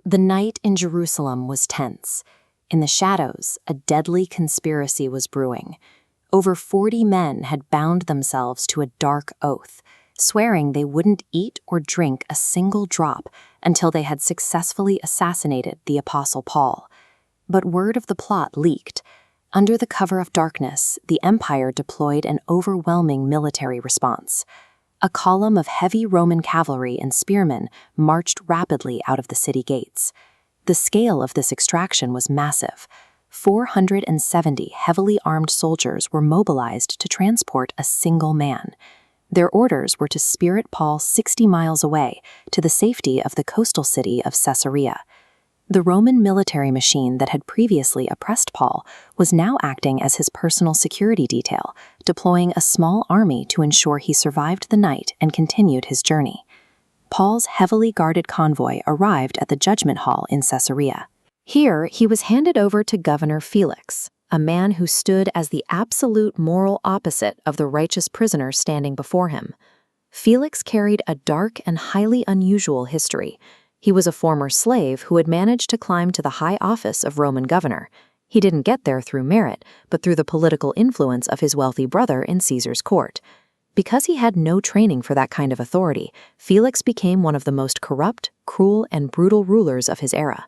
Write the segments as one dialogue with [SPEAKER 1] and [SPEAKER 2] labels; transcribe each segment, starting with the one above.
[SPEAKER 1] The night in Jerusalem was tense. In the shadows, a deadly conspiracy was brewing. Over 40 men had bound themselves to a dark oath, swearing they wouldn't eat or drink a single drop until they had successfully assassinated the Apostle Paul. But word of the plot leaked. Under the cover of darkness, the empire deployed an overwhelming military response. A column of heavy Roman cavalry and spearmen marched rapidly out of the city gates. The scale of this extraction was massive. 470 heavily armed soldiers were mobilized to transport a single man. Their orders were to spirit Paul 60 miles away to the safety of the coastal city of Caesarea. The Roman military machine that had previously oppressed Paul was now acting as his personal security detail, deploying a small army to ensure he survived the night and continued his journey. Paul's heavily guarded convoy arrived at the judgment hall in Caesarea. Here, he was handed over to Governor Felix, a man who stood as the absolute moral opposite of the righteous prisoner standing before him. Felix carried a dark and highly unusual history. He was a former slave who had managed to climb to the high office of Roman governor. He didn't get there through merit, but through the political influence of his wealthy brother in Caesar's court. Because he had no training for that kind of authority, Felix became one of the most corrupt, cruel, and brutal rulers of his era.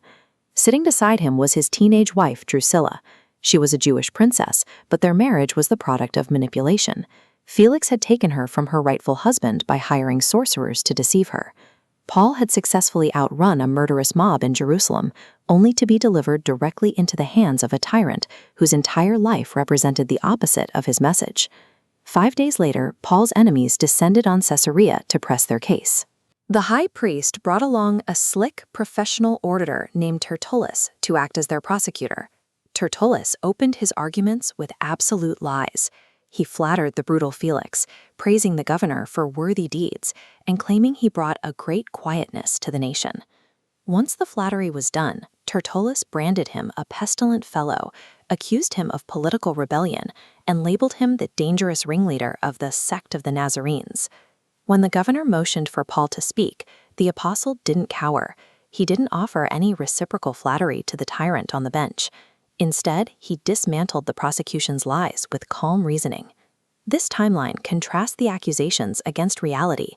[SPEAKER 1] Sitting beside him was his teenage wife, Drusilla. She was a Jewish princess, but their marriage was the product of manipulation. Felix had taken her from her rightful husband by hiring sorcerers to deceive her. Paul had successfully outrun a murderous mob in Jerusalem, only to be delivered directly into the hands of a tyrant whose entire life represented the opposite of his message. 5 days later, Paul's enemies descended on Caesarea to press their case. The high priest brought along a slick, professional orator named Tertullus to act as their prosecutor. Tertullus opened his arguments with absolute lies. He flattered the brutal Felix, praising the governor for worthy deeds and claiming he brought a great quietness to the nation. Once the flattery was done, Tertullus branded him a pestilent fellow, accused him of political rebellion, and labeled him the dangerous ringleader of the sect of the Nazarenes. When the governor motioned for Paul to speak, the apostle didn't cower. He didn't offer any reciprocal flattery to the tyrant on the bench. Instead, he dismantled the prosecution's lies with calm reasoning. This timeline contrasts the accusations against reality.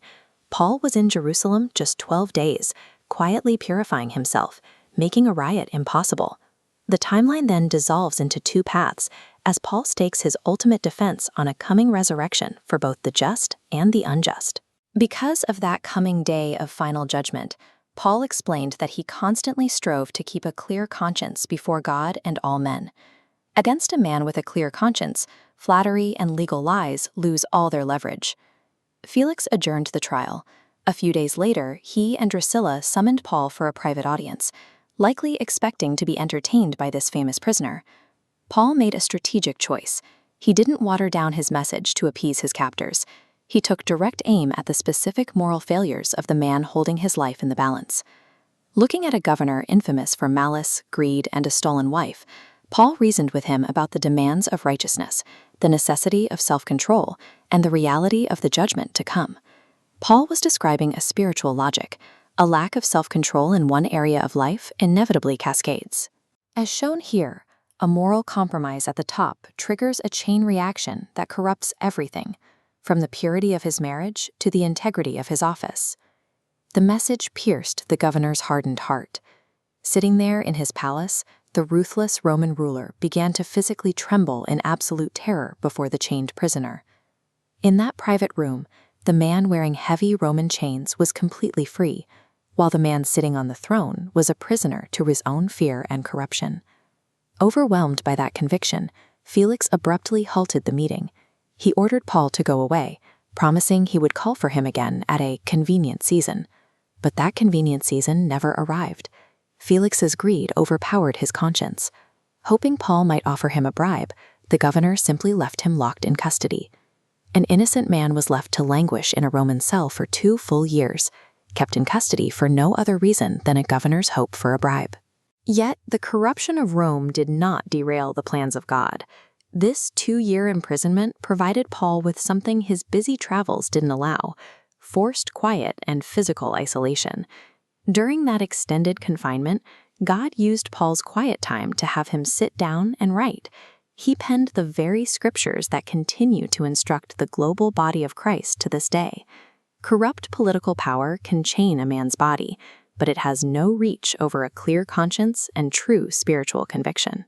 [SPEAKER 1] Paul was in Jerusalem just 12 days, quietly purifying himself, making a riot impossible. The timeline then dissolves into two paths, as Paul stakes his ultimate defense on a coming resurrection for both the just and the unjust. Because of that coming day of final judgment, Paul explained that he constantly strove to keep a clear conscience before God and all men. Against a man with a clear conscience, flattery and legal lies lose all their leverage. Felix adjourned the trial. A few days later, he and Drusilla summoned Paul for a private audience, likely expecting to be entertained by this famous prisoner. Paul made a strategic choice. He didn't water down his message to appease his captors. He took direct aim at the specific moral failures of the man holding his life in the balance. Looking at a governor infamous for malice, greed, and a stolen wife, Paul reasoned with him about the demands of righteousness, the necessity of self-control, and the reality of the judgment to come. Paul was describing a spiritual logic. A lack of self-control in one area of life inevitably cascades. As shown here, a moral compromise at the top triggers a chain reaction that corrupts everything, from the purity of his marriage to the integrity of his office. The message pierced the governor's hardened heart. Sitting there in his palace, the ruthless Roman ruler began to physically tremble in absolute terror before the chained prisoner. In that private room, the man wearing heavy Roman chains was completely free, while the man sitting on the throne was a prisoner to his own fear and corruption. Overwhelmed by that conviction, Felix abruptly halted the meeting. He ordered Paul to go away, promising he would call for him again at a convenient season. But that convenient season never arrived. Felix's greed overpowered his conscience. Hoping Paul might offer him a bribe, the governor simply left him locked in custody. An innocent man was left to languish in a Roman cell for 2 full years, kept in custody for no other reason than a governor's hope for a bribe. Yet, the corruption of Rome did not derail the plans of God. This 2-year imprisonment provided Paul with something his busy travels didn't allow: forced quiet and physical isolation. During that extended confinement, God used Paul's quiet time to have him sit down and write. He penned the very scriptures that continue to instruct the global body of Christ to this day. Corrupt political power can chain a man's body, but it has no reach over a clear conscience and true spiritual conviction.